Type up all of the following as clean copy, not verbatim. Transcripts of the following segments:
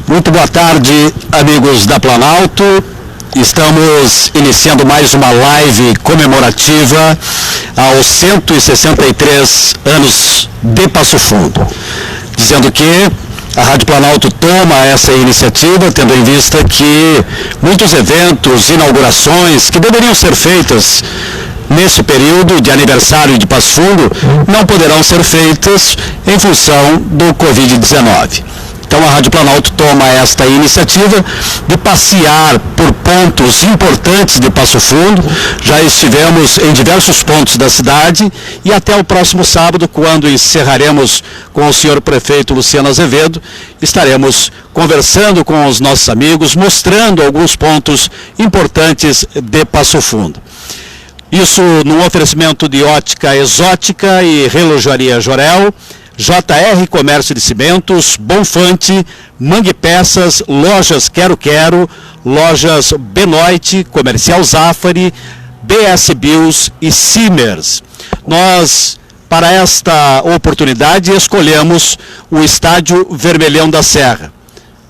Muito boa tarde, amigos da Planalto. Estamos iniciando mais uma live comemorativa aos 163 anos de Passo Fundo, dizendo que a Rádio Planalto toma essa iniciativa, tendo em vista que muitos eventos, inaugurações que deveriam ser feitas nesse período de aniversário de Passo Fundo não poderão ser feitas em função do Covid-19. Então a Rádio Planalto toma esta iniciativa de passear por pontos importantes de Passo Fundo. Já estivemos em diversos pontos da cidade e até o próximo sábado, quando encerraremos com o senhor prefeito Luciano Azevedo, estaremos conversando com os nossos amigos, mostrando alguns pontos importantes de Passo Fundo. Isso num oferecimento de ótica exótica e relojaria Jorel, JR Comércio de Cimentos, Bonfante, Mangue Peças, Lojas Quero Quero, Lojas Benoit, Comercial Zafari, BS Bills e Simers. Nós, para esta oportunidade, escolhemos o Estádio Vermelhão da Serra.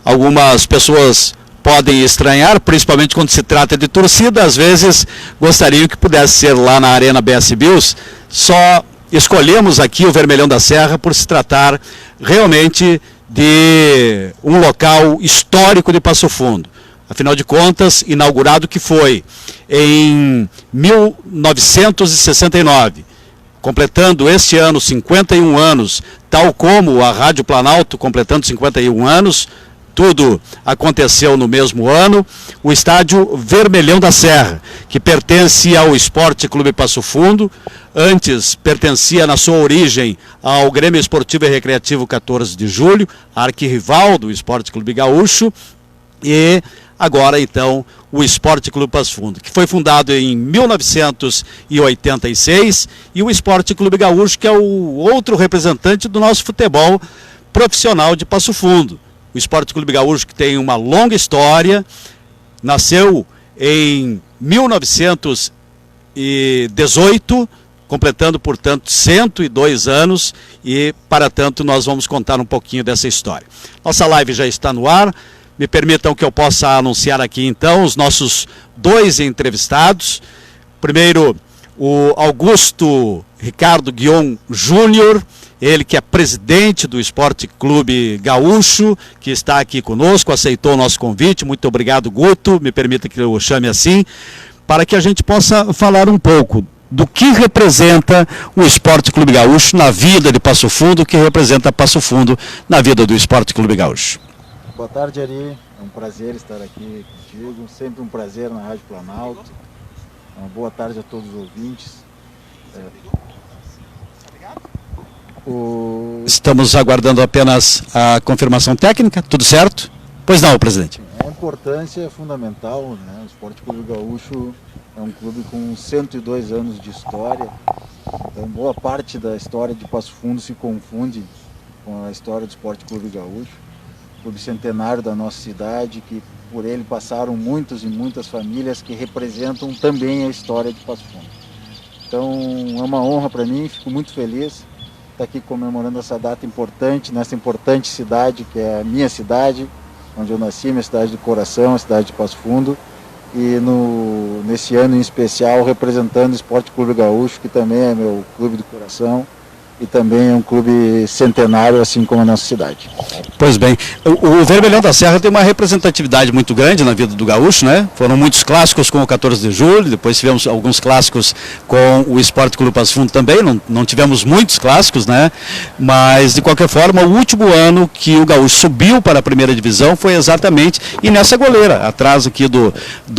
Algumas pessoas podem estranhar, principalmente quando se trata de torcida, às vezes gostariam que pudesse ser lá na Arena BS Bills. Só escolhemos aqui o Vermelhão da Serra por se tratar realmente de um local histórico de Passo Fundo. Afinal de contas, inaugurado que foi em 1969, completando este ano 51 anos, tal como a Rádio Planalto completando 51 anos, tudo aconteceu no mesmo ano. O estádio Vermelhão da Serra, que pertence ao Esporte Clube Passo Fundo, antes pertencia na sua origem ao Grêmio Esportivo e Recreativo 14 de Julho, arquirrival do Esporte Clube Gaúcho, e agora então o Esporte Clube Passo Fundo, que foi fundado em 1986, e o Esporte Clube Gaúcho, que é o outro representante do nosso futebol profissional de Passo Fundo. O Esporte Clube Gaúcho, que tem uma longa história, nasceu em 1918, completando, portanto, 102 anos, e, para tanto, nós vamos contar um pouquinho dessa história. Nossa live já está no ar. Me permitam que eu possa anunciar aqui, então, os nossos dois entrevistados. Primeiro, o Augusto Ricardo Guion Júnior, ele que é presidente do Esporte Clube Gaúcho, que está aqui conosco, aceitou o nosso convite. Muito obrigado, Guto, me permita que eu o chame assim, para que a gente possa falar um pouco do que representa o Esporte Clube Gaúcho na vida de Passo Fundo, o que representa Passo Fundo na vida do Esporte Clube Gaúcho. Boa tarde, Ari, é um prazer estar aqui contigo, sempre um prazer na Rádio Planalto. Uma boa tarde a todos os ouvintes. Estamos aguardando apenas a confirmação técnica, tudo certo? Pois não, presidente. A importância é fundamental, né? O Esporte Clube Gaúcho é um clube com 102 anos de história, então boa parte da história de Passo Fundo se confunde com a história do Esporte Clube Gaúcho, clube centenário da nossa cidade, que por ele passaram muitas e muitas famílias que representam também a história de Passo Fundo. Então é uma honra para mim, fico muito feliz estar aqui comemorando essa data importante, nessa importante cidade que é a minha cidade, onde eu nasci, minha cidade do coração, a cidade de Passo Fundo, e nesse ano em especial representando o Esporte Clube Gaúcho, que também é meu clube do coração e também é um clube centenário, assim como a nossa cidade. Pois bem, o Vermelhão da Serra tem uma representatividade muito grande na vida do gaúcho, né? Foram muitos clássicos com o 14 de julho, depois tivemos alguns clássicos com o Esporte Clube Passo Fundo também, não tivemos muitos clássicos, né? Mas, de qualquer forma, o último ano que o gaúcho subiu para a primeira divisão foi exatamente, e nessa goleira, atrás aqui do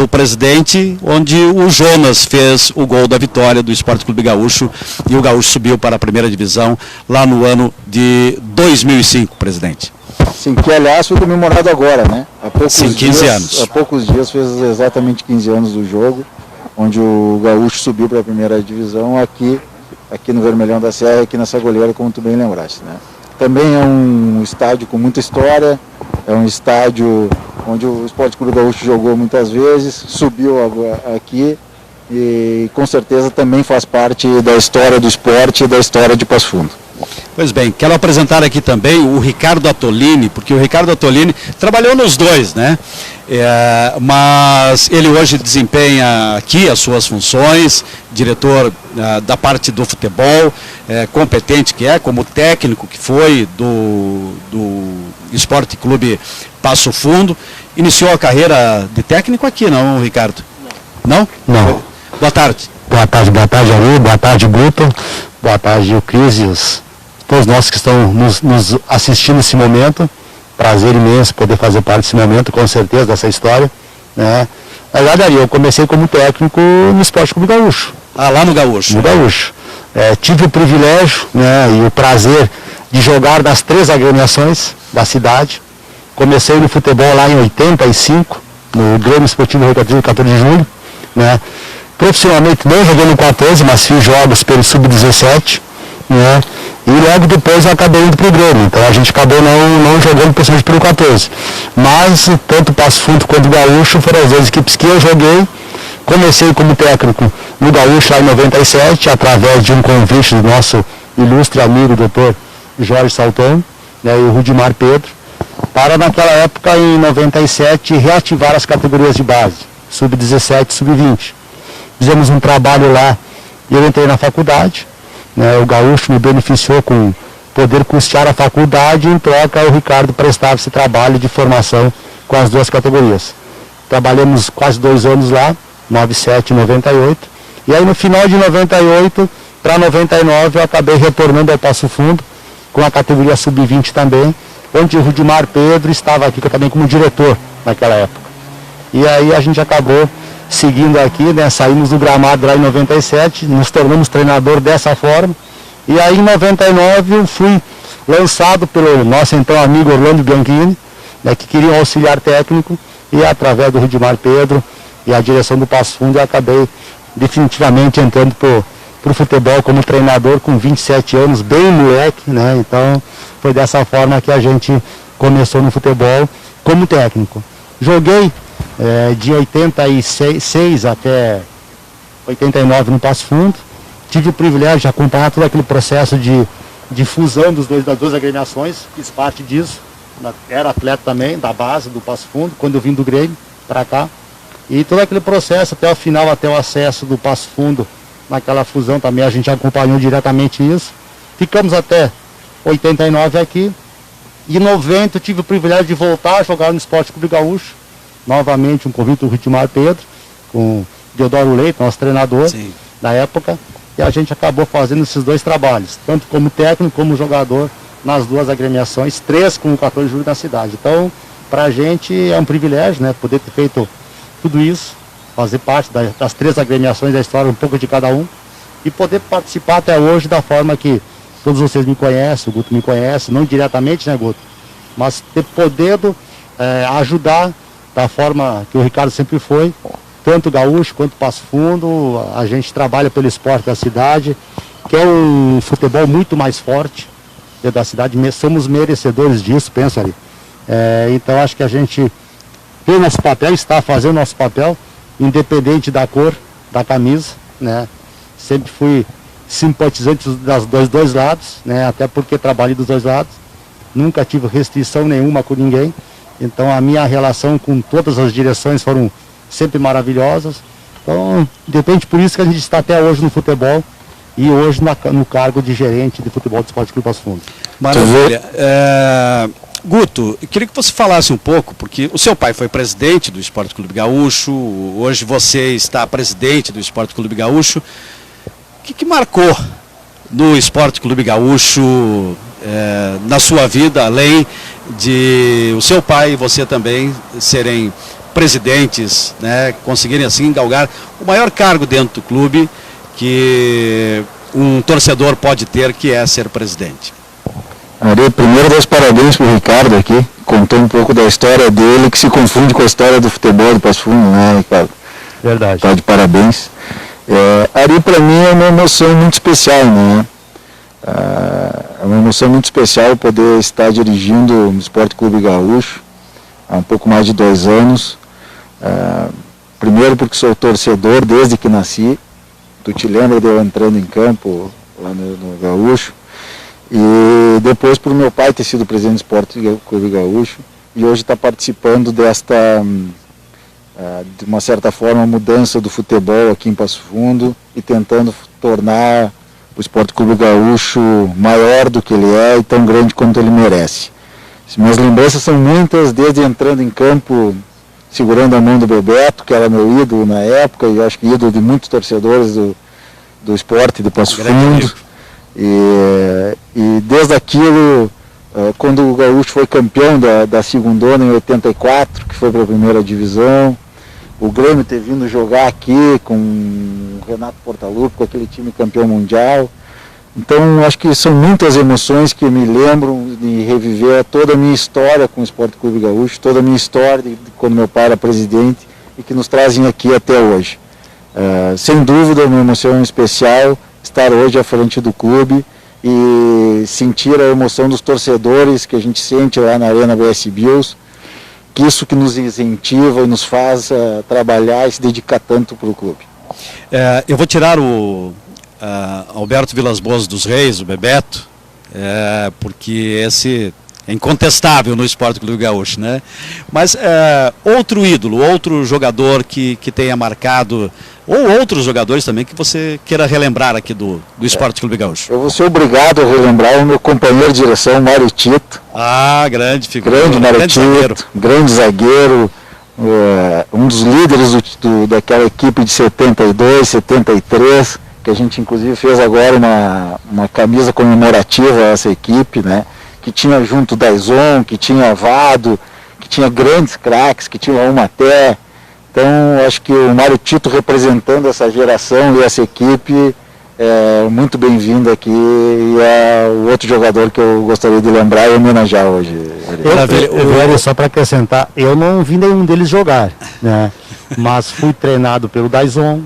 presidente, onde o Jonas fez o gol da vitória do Esporte Clube Gaúcho, e o gaúcho subiu para a primeira divisão lá no ano de 2005, presidente. Sim, que aliás foi comemorado agora, né? Há poucos 15 anos. Há poucos dias fez exatamente 15 anos do jogo, onde o gaúcho subiu para a primeira divisão aqui no Vermelhão da Serra, aqui nessa goleira, como tu bem lembraste, né? Também é um estádio com muita história, É um estádio onde o Esporte Clube Gaúcho jogou muitas vezes, subiu aqui e com certeza também faz parte da história do esporte e da história de Passo Fundo. Pois bem, quero apresentar aqui também o Ricardo Attolini, porque o Ricardo Attolini trabalhou nos dois, né? Mas ele hoje desempenha aqui as suas funções, diretor da parte do futebol, competente que é, como técnico que foi do Esporte Clube Passo Fundo. Iniciou a carreira de técnico aqui, não, Ricardo? Não? Não. Boa tarde. Boa tarde, Ari, boa tarde, Guto, boa tarde, o Cris e todos nós que estão nos assistindo nesse momento. Prazer imenso poder fazer parte desse momento, com certeza, dessa história, né? Na verdade, Ari, eu comecei como técnico no Esporte Clube Gaúcho. Ah, lá no Gaúcho. No Gaúcho. Tive o privilégio, né, e o prazer de jogar nas 3 agremiações da cidade. Comecei no futebol lá em 85, no Grêmio Esportivo Recreativo 14 de Julho, né? Profissionalmente não joguei no 14, mas fiz jogos pelo Sub-17, né? E logo depois eu acabei indo para o Grêmio, então a gente acabou não jogando pessoas pelo 14. Mas tanto o Passo Fundo quanto o Gaúcho foram as 2 equipes que eu joguei. Comecei como técnico no Gaúcho lá em 97, através de um convite do nosso ilustre amigo, doutor Jorge Salton, né, e o Rudimar Pedro, para naquela época, em 97, reativar as categorias de base, Sub-17 e Sub-20. Fizemos um trabalho lá e eu entrei na faculdade, né, o Gaúcho me beneficiou com poder custear a faculdade, e em troca o Ricardo prestava esse trabalho de formação com as 2 categorias. Trabalhamos quase 2 anos lá, 97 e 98, e aí no final de 98 para 99 eu acabei retornando ao Passo Fundo, com a categoria Sub-20 também, onde o Rudimar Pedro estava aqui também como diretor naquela época. E aí a gente acabou seguindo aqui, né, saímos do gramado lá em 97, nos tornamos treinador dessa forma, e aí em 99 eu fui lançado pelo nosso então amigo Orlando Bianchini, né, que queria um auxiliar técnico, e através do Rudimar Pedro e a direção do Passo Fundo eu acabei definitivamente entrando pro futebol como treinador com 27 anos, bem moleque, né, então foi dessa forma que a gente começou no futebol como técnico. Joguei de 86 até 89 no Passo Fundo. Tive o privilégio de acompanhar todo aquele processo de fusão das 2 agremiações, fiz parte disso. Era atleta também, da base do Passo Fundo, quando eu vim do Grêmio para cá. E todo aquele processo até o final, até o acesso do Passo Fundo, naquela fusão também a gente acompanhou diretamente isso. Ficamos até 89 aqui. E em 90 eu tive o privilégio de voltar a jogar no Esporte Clube Gaúcho. Novamente um convite do Rudimar Pedro, com o Deodoro Leite, nosso treinador. Sim. Da época. E a gente acabou fazendo esses 2 trabalhos, tanto como técnico como jogador, nas 2 agremiações, 3 com o 14 de julho na cidade. Então, para a gente é um privilégio, né, poder ter feito tudo isso, fazer parte das 3 agremiações da história, um pouco de cada um, e poder participar até hoje da forma que todos vocês me conhecem, o Guto me conhece, não diretamente, né, Guto, mas ter podendo ajudar da forma que o Ricardo sempre foi, tanto o Gaúcho quanto o Passo Fundo. A gente trabalha pelo esporte da cidade, que é um futebol muito mais forte da cidade, somos merecedores disso, pensa ali. Então acho que a gente tem nosso papel, está fazendo nosso papel, independente da cor da camisa, né? Sempre fui simpatizante dos 2 lados, né? Até porque trabalhei dos 2 lados, nunca tive restrição nenhuma com ninguém, então a minha relação com todas as direções foram sempre maravilhosas. Então, depende por isso que a gente está até hoje no futebol e hoje no cargo de gerente de futebol do Esporte Clube Passo Fundo. Maravilha. Guto, eu queria que você falasse um pouco, porque o seu pai foi presidente do Esporte Clube Gaúcho, hoje você está presidente do Esporte Clube Gaúcho. O que marcou no Esporte Clube Gaúcho na sua vida, além de o seu pai e você também serem presidentes, né, conseguirem assim galgar o maior cargo dentro do clube que um torcedor pode ter, que é ser presidente? Ari, primeiro dar os parabéns para o Ricardo aqui, contou um pouco da história dele, que se confunde com a história do futebol do Passo Fundo, né, Ricardo? Verdade. Tá de parabéns. Ari, para mim, é uma emoção muito especial, né? É uma emoção muito especial poder estar dirigindo o Esporte Clube Gaúcho. há um pouco mais de 2 anos. Primeiro porque sou torcedor desde que nasci. Tu te lembra de eu entrando em campo lá no Gaúcho? E depois por meu pai ter sido presidente do Esporte Clube Gaúcho e hoje está participando desta, de uma certa forma, mudança do futebol aqui em Passo Fundo e tentando tornar o Esporte Clube Gaúcho maior do que ele é e tão grande quanto ele merece. Minhas lembranças são muitas, desde entrando em campo, segurando a mão do Bebeto, que era meu ídolo na época, e acho que ídolo de muitos torcedores do esporte de Passo Fundo. E desde aquilo, quando o Gaúcho foi campeão da segundona em 84, que foi para a primeira divisão, o Grêmio ter vindo jogar aqui com o Renato Portaluppi, com aquele time campeão mundial. Então acho que são muitas emoções que me lembram de reviver toda a minha história com o Esporte Clube Gaúcho, toda a minha história de quando meu pai era presidente e que nos trazem aqui até hoje. Sem dúvida, uma emoção especial estar hoje à frente do clube e sentir a emoção dos torcedores que a gente sente lá na Arena BS Bills, que isso que nos incentiva e nos faz trabalhar e se dedicar tanto para o clube. Eu vou tirar o Alberto Vilas Boas dos Reis, o Bebeto, porque esse é incontestável no Esporte Clube Gaúcho, né? Mas outro ídolo, outro jogador que tenha marcado, ou outros jogadores também que você queira relembrar aqui do Esporte Clube Gaúcho. Eu vou ser obrigado a relembrar o meu companheiro de direção, Mário Tito. Grande figura. Grande Mário Tito, grande zagueiro, um dos líderes daquela equipe de 72, 73, que a gente inclusive fez agora uma camisa comemorativa a essa equipe, né? Que tinha junto Daison, que tinha Vado, que tinha grandes craques, que tinha o Maté. Então acho que o Mário Tito representando essa geração e essa equipe é muito bem-vindo aqui e é o outro jogador que eu gostaria de lembrar e homenagear hoje. Só para acrescentar, eu não vi nenhum deles jogar, né? Mas fui treinado pelo Daison,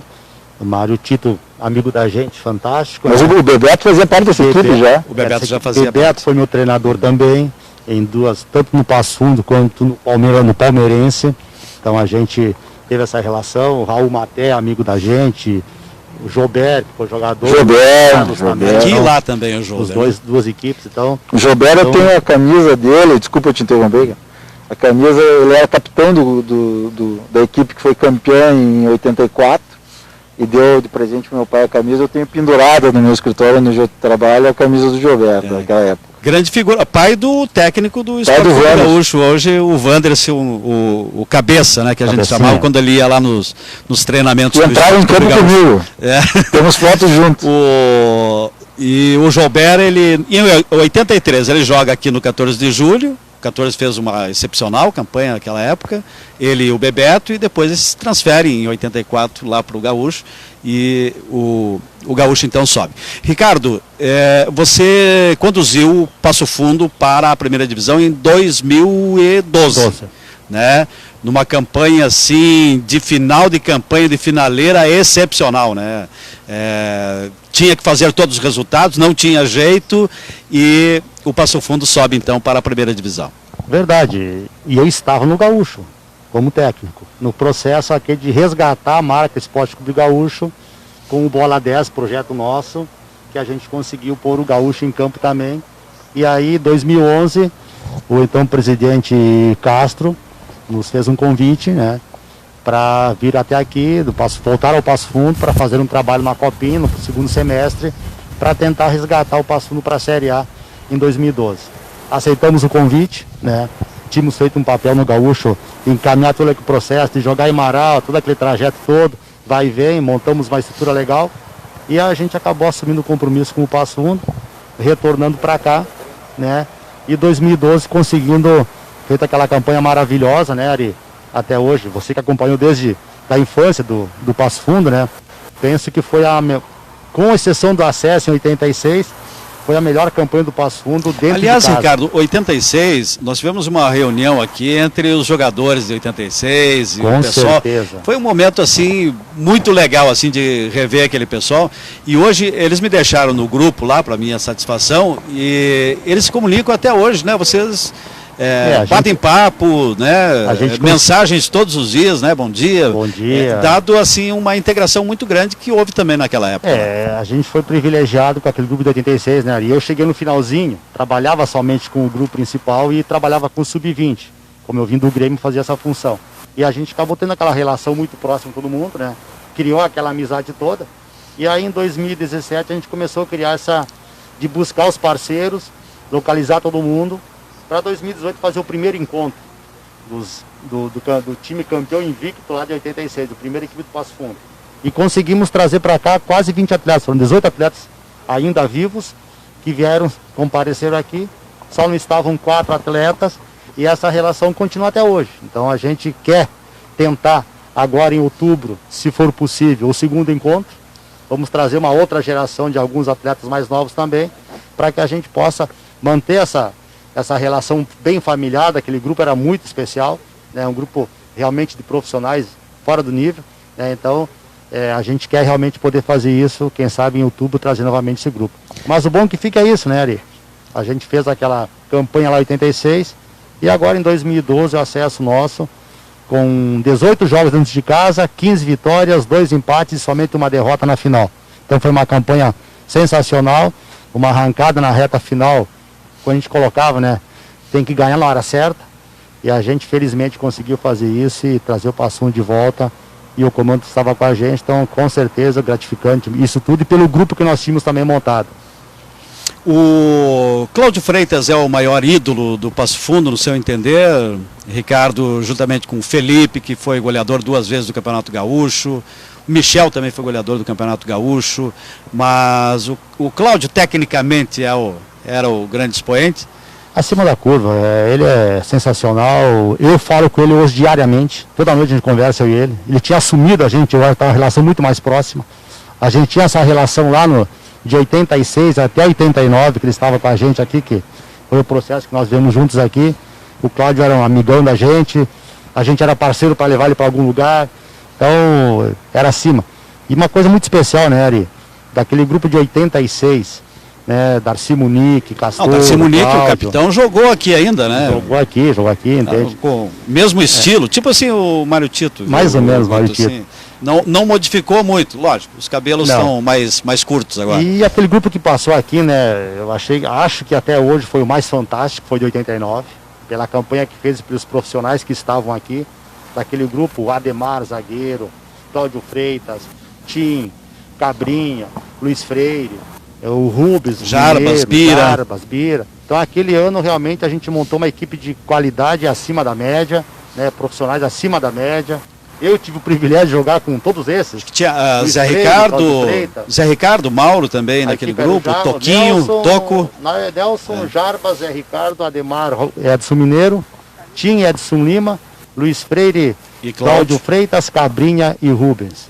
o Mário Tito, amigo da gente, fantástico. Mas o Bebeto fazia parte dessa equipe já. O Bebeto já fazia parte. O Bebeto foi meu treinador também, tanto no Passo Fundo quanto no Palmeirense. Então a gente teve essa relação, o Raul Maté, amigo da gente, o Jober, que foi jogador. Aqui e lá também o Jober. Duas equipes, então. O Jober, eu tenho a camisa dele, desculpa eu te interromper, a camisa, ele era capitão da equipe que foi campeã em 84. E deu de presente pro meu pai a camisa, eu tenho pendurada no meu escritório onde eu trabalho a camisa do Gilberto, naquela época. Grande figura, pai do técnico do Esporte Clube Gaúcho, hoje o Wanderson, o cabeça, né, que a gente chamava quando ele ia lá nos treinamentos. E entrava em campo comigo, temos fotos juntos. E o Gilberto, em 83, ele joga aqui no 14 de julho, o 14 fez uma excepcional campanha naquela época, ele e o Bebeto, e depois eles se transferem em 84 lá para o Gaúcho, e o Gaúcho então sobe. Ricardo, você conduziu o Passo Fundo para a primeira divisão em 2012, né? Numa campanha assim, de final de campanha, de finaleira excepcional, né? Tinha que fazer todos os resultados, não tinha jeito, e o Passo Fundo sobe então para a primeira divisão. Verdade, e eu estava no Gaúcho, como técnico, no processo aqui de resgatar a marca Esporte Clube Gaúcho, com o Bola 10, projeto nosso, que a gente conseguiu pôr o Gaúcho em campo também. E aí, em 2011, o então presidente Castro nos fez um convite, né, para vir até aqui, voltar ao Passo Fundo, para fazer um trabalho na Copinha, no segundo semestre, para tentar resgatar o Passo Fundo para a Série A em 2012. Aceitamos o convite, né? Tínhamos feito um papel no Gaúcho, encaminhar todo aquele processo de jogar em Marau, todo aquele trajeto todo, vai e vem, montamos uma estrutura legal, e a gente acabou assumindo o compromisso com o Passo Fundo, retornando para cá, né? E 2012 conseguindo, feita aquela campanha maravilhosa, né, Ari? Até hoje, você que acompanhou desde a infância do Passo Fundo, né? Penso que foi com exceção do acesso em 86, foi a melhor campanha do Passo Fundo dentro de casa. Ricardo, 86, nós tivemos uma reunião aqui entre os jogadores de 86 e com o pessoal. Certeza. Foi um momento assim muito legal assim de rever aquele pessoal, e hoje eles me deixaram no grupo lá para minha satisfação, e eles se comunicam até hoje, né? Vocês batem papo, né? Mensagens todos os dias, né? Bom dia. Bom dia. Dado assim uma integração muito grande que houve também naquela época. A gente foi privilegiado com aquele grupo de 86, né? E eu cheguei no finalzinho, trabalhava somente com o grupo principal e trabalhava com o sub-20. Como eu vim do Grêmio fazer essa função. E a gente acabou tendo aquela relação muito próxima com todo mundo, né? Criou aquela amizade toda. E aí em 2017 a gente começou a criar de buscar os parceiros, localizar todo mundo, para 2018 fazer o primeiro encontro do time campeão invicto lá de 86, do primeiro equipe do Passo Fundo. E conseguimos trazer para cá quase 20 atletas, foram 18 atletas ainda vivos, que vieram, compareceram aqui, só não estavam 4 atletas, e essa relação continua até hoje. Então a gente quer tentar agora em outubro, se for possível, o segundo encontro. Vamos trazer uma outra geração de alguns atletas mais novos também, para que a gente possa manter essa relação bem familiar. Aquele grupo era muito especial, né? Um grupo realmente de profissionais fora do nível, né? Então a gente quer realmente poder fazer isso, quem sabe em outubro trazer novamente esse grupo. Mas o bom que fica é isso, né, Ari? A gente fez aquela campanha lá em 86 e agora em 2012 o acesso nosso com 18 jogos dentro de casa, 15 vitórias, 2 empates e somente uma derrota na final. Então foi uma campanha sensacional, uma arrancada na reta final, quando a gente colocava, né, tem que ganhar na hora certa, e a gente felizmente conseguiu fazer isso e trazer o Passo Fundo de volta, e o comando estava com a gente, então com certeza gratificante isso tudo, e pelo grupo que nós tínhamos também montado. O Cláudio Freitas é o maior ídolo do Passo Fundo, no seu entender, Ricardo, juntamente com o Felipe, que foi goleador 2 vezes do Campeonato Gaúcho, o Michel também foi goleador do Campeonato Gaúcho, mas o Cláudio tecnicamente era o grande expoente. Acima da curva, ele é sensacional, eu falo com ele hoje diariamente, toda noite a gente conversa, eu e ele. Ele tinha assumido a gente, agora está uma relação muito mais próxima. A gente tinha essa relação lá de 86 até 89, que ele estava com a gente aqui, que foi o processo que nós vemos juntos aqui. O Cláudio era um amigão da gente, a gente era parceiro para levar ele para algum lugar, então era acima. E uma coisa muito especial, né, Ari? Daquele grupo de 86, né, Darcy Munique, Castor, Darcy Munique, o capitão, jogou aqui ainda, né? Jogou aqui, entende? Com o mesmo estilo, tipo assim o Mário Tito. Mais ou menos, Mário Tito. Assim, não modificou muito, lógico, os cabelos são mais curtos agora. E aquele grupo que passou aqui, né, acho que até hoje foi o mais fantástico, foi de 89, pela campanha que fez pelos profissionais que estavam aqui, daquele grupo, o Ademar, zagueiro, Cláudio Freitas, Tim, Cabrinha, Luiz Freire, o Rubens, Jarbas, Bira. Então aquele ano realmente a gente montou uma equipe de qualidade acima da média, né, profissionais acima da média. Eu tive o privilégio de jogar com todos esses. Tinha Zé Ricardo, Mauro também naquele grupo, Toquinho, Nelson, Toco. Nelson, Jarbas, Zé Ricardo, Ademar, Edson Mineiro, Tim, Edson Lima, Luiz Freire, e Cláudio Freitas, Cabrinha e Rubens.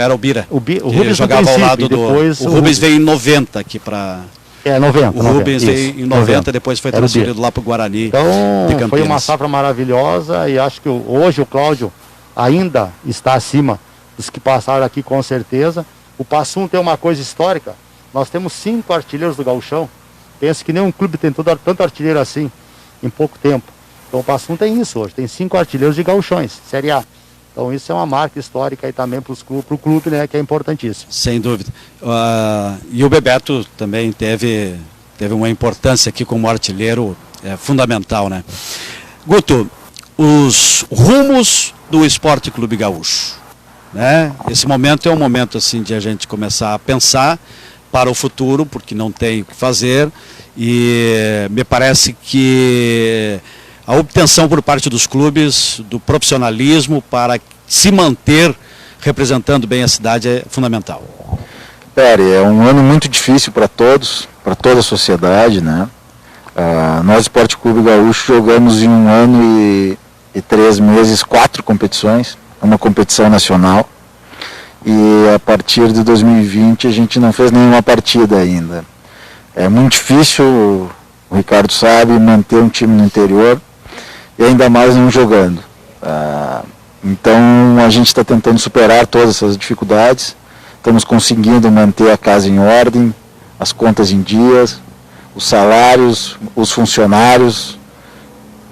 Era o Bira. O Rubens jogava ao lado do... O Rubens veio em 90 aqui para... 90. O Rubens veio em 90, depois foi transferido lá para o Guarani. Então, foi uma safra maravilhosa e acho que hoje o Cláudio ainda está acima dos que passaram aqui com certeza. O Passo Fundo tem uma coisa histórica, nós temos 5 artilheiros do Gauchão. Penso que nenhum clube tem tanto artilheiro assim em pouco tempo. Então o Passo Fundo tem isso hoje, tem 5 artilheiros de gauchões, Série A. Então isso é uma marca histórica aí também para o clube, né, que é importantíssimo. Sem dúvida. E o Bebeto também teve uma importância aqui como artilheiro fundamental, né? Guto, os rumos do Esporte Clube Gaúcho, né? Esse momento é um momento assim de a gente começar a pensar para o futuro, porque não tem o que fazer, e me parece que a obtenção por parte dos clubes do profissionalismo para se manter representando bem a cidade é fundamental. É um ano muito difícil para todos, para toda a sociedade, né? Nós, Esporte Clube Gaúcho, jogamos em 1 ano e 3 meses 4 competições, uma competição nacional, e a partir de 2020 a gente não fez nenhuma partida ainda. É muito difícil, o Ricardo sabe, manter um time no interior, e ainda mais não jogando. Então a gente está tentando superar todas essas dificuldades, estamos conseguindo manter a casa em ordem, as contas em dias, os salários, os funcionários,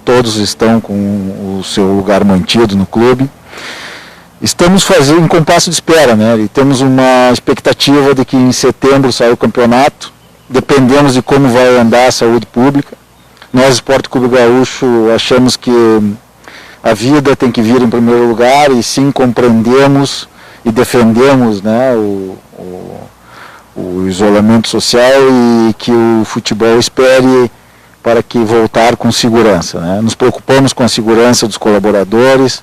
todos estão com o seu lugar mantido no clube. Estamos fazendo um compasso de espera, né? E temos uma expectativa de que em setembro saia o campeonato. Dependemos de como vai andar a saúde pública. Nós, Esporte Clube Gaúcho, achamos que a vida tem que vir em primeiro lugar e sim compreendemos e defendemos, né, o isolamento social e que o futebol espere para que voltar com segurança, né? Nos preocupamos com a segurança dos colaboradores.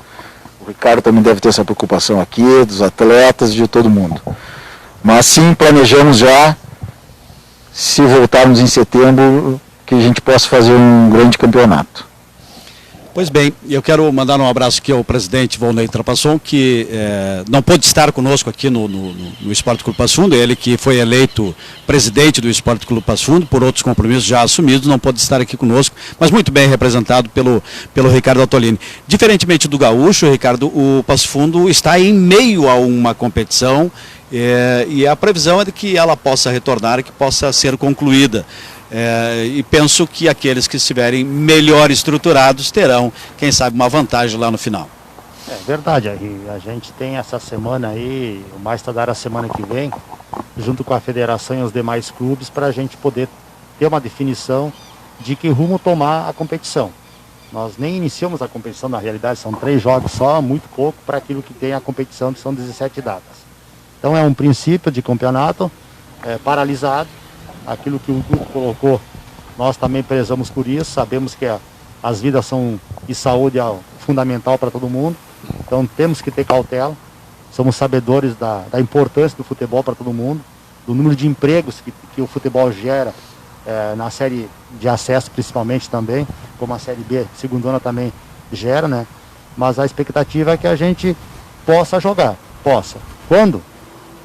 O Ricardo também deve ter essa preocupação aqui, dos atletas, de todo mundo. Mas sim, planejamos já, se voltarmos em setembro, que a gente possa fazer um grande campeonato. Pois bem, eu quero mandar um abraço aqui ao presidente Volney Trapasson, que não pôde estar conosco aqui no Esporte Clube Passo Fundo, ele que foi eleito presidente do Esporte Clube Passo Fundo, por outros compromissos já assumidos, não pôde estar aqui conosco, mas muito bem representado pelo Ricardo Altolini. Diferentemente do Gaúcho, Ricardo, o Passo Fundo está em meio a uma competição e a previsão é de que ela possa retornar e que possa ser concluída. E penso que aqueles que estiverem melhor estruturados terão, quem sabe, uma vantagem lá no final. É verdade, a gente tem essa semana aí, o mais tardar a semana que vem, junto com a federação e os demais clubes, para a gente poder ter uma definição de que rumo tomar a competição. Nós nem iniciamos a competição, na realidade são 3 jogos só, muito pouco para aquilo que tem a competição, que são 17 datas. Então é um princípio de campeonato paralisado. Aquilo que o grupo colocou, nós também prezamos por isso, sabemos que as vidas e saúde é fundamental para todo mundo, então temos que ter cautela, somos sabedores da importância do futebol para todo mundo, do número de empregos que o futebol gera na série de acesso principalmente também, como a série B, segundona também gera, né? Mas a expectativa é que a gente possa jogar, Quando?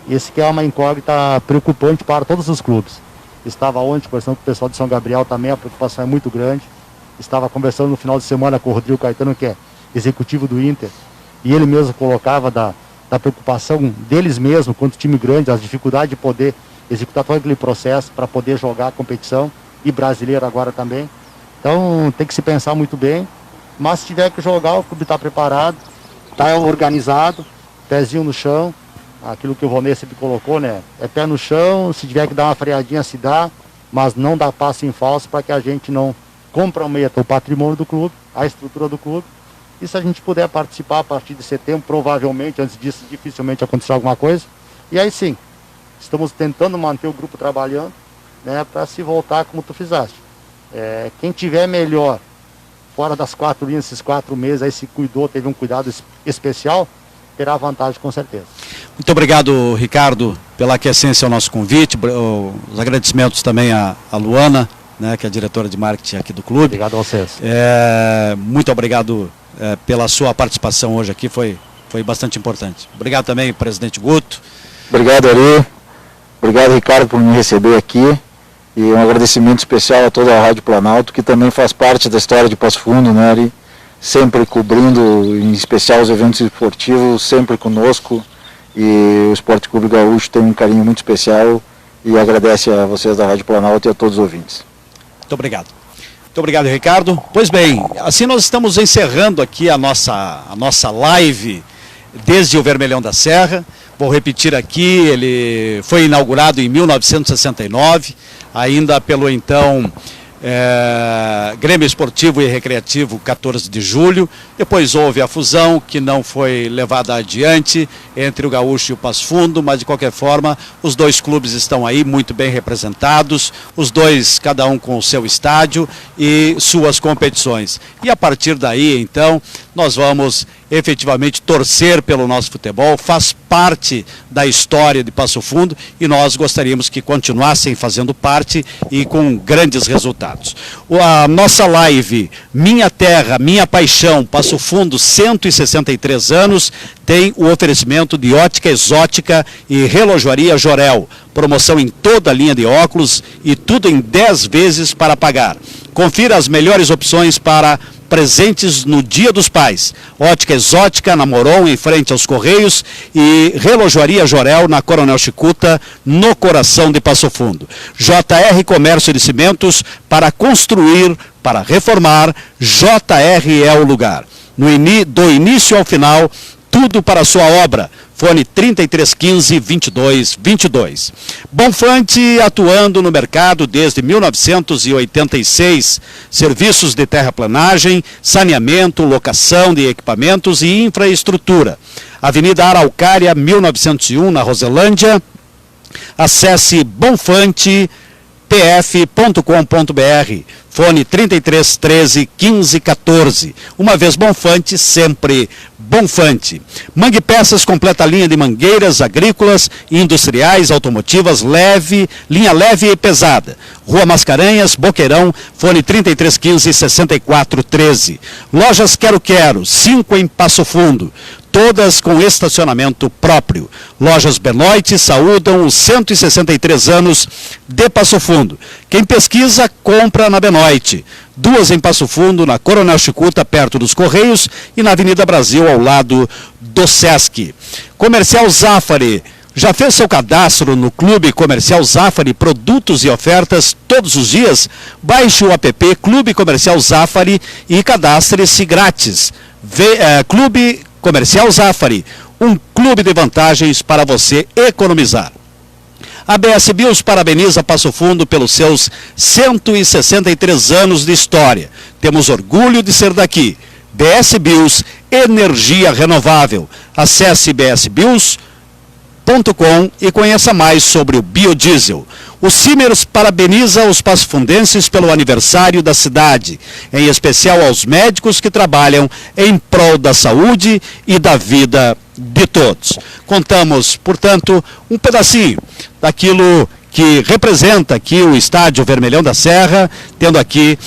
Esse que é uma incógnita preocupante para todos os clubes. Estava ontem conversando com o pessoal de São Gabriel também, a preocupação é muito grande. Estava conversando no final de semana com o Rodrigo Caetano, que é executivo do Inter, e ele mesmo colocava da preocupação deles mesmo, quanto time grande, as dificuldades de poder executar todo aquele processo para poder jogar a competição, e brasileiro agora também. Então tem que se pensar muito bem, mas se tiver que jogar, o clube está preparado, está organizado, pezinho no chão. Aquilo que o Ronê sempre colocou, né? É pé no chão, se tiver que dar uma freadinha se dá, mas não dá passo em falso para que a gente não comprometa o patrimônio do clube, a estrutura do clube. E se a gente puder participar a partir de setembro, provavelmente, antes disso, dificilmente acontecerá alguma coisa. E aí sim, estamos tentando manter o grupo trabalhando, né? Para se voltar como tu fizeste. Quem tiver melhor, fora das 4 linhas, esses 4 meses, aí se cuidou, teve um cuidado especial, terá vantagem com certeza. Muito obrigado, Ricardo, pela aquiescência ao nosso convite, os agradecimentos também à Luana, né, que é a diretora de marketing aqui do clube. Obrigado a vocês. Muito obrigado pela sua participação hoje aqui, foi bastante importante. Obrigado também, presidente Guto. Obrigado, Ari. Obrigado, Ricardo, por me receber aqui. E um agradecimento especial a toda a Rádio Planalto, que também faz parte da história de Passo Fundo, né, Ari? Sempre cobrindo, em especial, os eventos esportivos, sempre conosco. E o Esporte Clube Gaúcho tem um carinho muito especial e agradece a vocês da Rádio Planalto e a todos os ouvintes. Muito obrigado. Muito obrigado, Ricardo. Pois bem, assim nós estamos encerrando aqui a nossa live desde o Vermelhão da Serra. Vou repetir aqui, ele foi inaugurado em 1969, ainda pelo então Grêmio Esportivo e Recreativo 14 de Julho, depois houve a fusão que não foi levada adiante entre o Gaúcho e o Passo Fundo, mas de qualquer forma os dois clubes estão aí muito bem representados, os dois cada um com o seu estádio e suas competições, e a partir daí então nós vamos efetivamente torcer pelo nosso futebol, faz parte da história de Passo Fundo e nós gostaríamos que continuassem fazendo parte e com grandes resultados. A nossa live Minha Terra, Minha Paixão, Passo Fundo, 163 anos, tem o oferecimento de ótica exótica e relojoaria Jorel. Promoção em toda a linha de óculos e tudo em 10 vezes para pagar. Confira as melhores opções para presentes no Dia dos Pais. Ótica Exótica, na Moron, em frente aos Correios, e Relojoaria Jorel, na Coronel Chicuta, no coração de Passo Fundo. JR Comércio de Cimentos, para construir, para reformar, JR é o lugar. Do início ao final, tudo para a sua obra. Fone 3315-2222. Bonfante atuando no mercado desde 1986. Serviços de terraplanagem, saneamento, locação de equipamentos e infraestrutura. Avenida Araucária, 1901, na Roselândia. Acesse bonfante.pf.com.br. Fone 3313-1514. Uma vez Bonfante, sempre Bonfante. Mangue Peças completa a linha de mangueiras agrícolas, industriais, automotivas, linha leve e pesada. Rua Mascarenhas, Boqueirão, fone 3315-6413. Lojas Quero, 5 em Passo Fundo. Todas com estacionamento próprio. Lojas Benoit saúdam os 163 anos de Passo Fundo. Quem pesquisa, compra na Benoit. 2 em Passo Fundo, na Coronel Chicuta, perto dos Correios, e na Avenida Brasil, ao lado do Sesc. Comercial Zafari. Já fez seu cadastro no Clube Comercial Zafari, produtos e ofertas todos os dias? Baixe o app Clube Comercial Zafari e cadastre-se grátis. Clube Comercial Zafari, um clube de vantagens para você economizar. A BS Bios parabeniza Passo Fundo pelos seus 163 anos de história. Temos orgulho de ser daqui. BS Bios, energia renovável. Acesse bsbios.com e conheça mais sobre o biodiesel. O Simers parabeniza os passofundenses pelo aniversário da cidade, em especial aos médicos que trabalham em prol da saúde e da vida de todos. Contamos, portanto, um pedacinho daquilo que representa aqui o Estádio Vermelhão da Serra, tendo aqui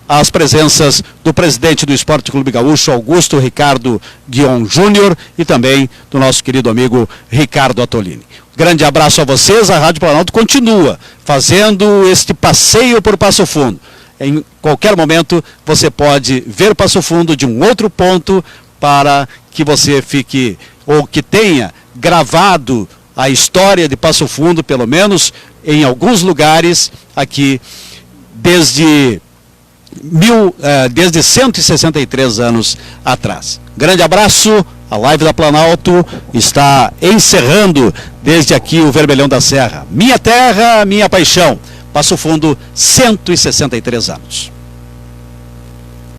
as presenças do presidente do Esporte Clube Gaúcho, Augusto Ricardo Guion Júnior, e também do nosso querido amigo Ricardo Attolini. Grande abraço a vocês. A Rádio Planalto continua fazendo este passeio por Passo Fundo. Em qualquer momento você pode ver Passo Fundo de um outro ponto, para que você fique, ou que tenha gravado a história de Passo Fundo, pelo menos em alguns lugares aqui, desde 163 anos atrás. Grande abraço. A live da Planalto está encerrando desde aqui o Vermelhão da Serra. Minha terra, minha paixão. Passo Fundo, 163 anos.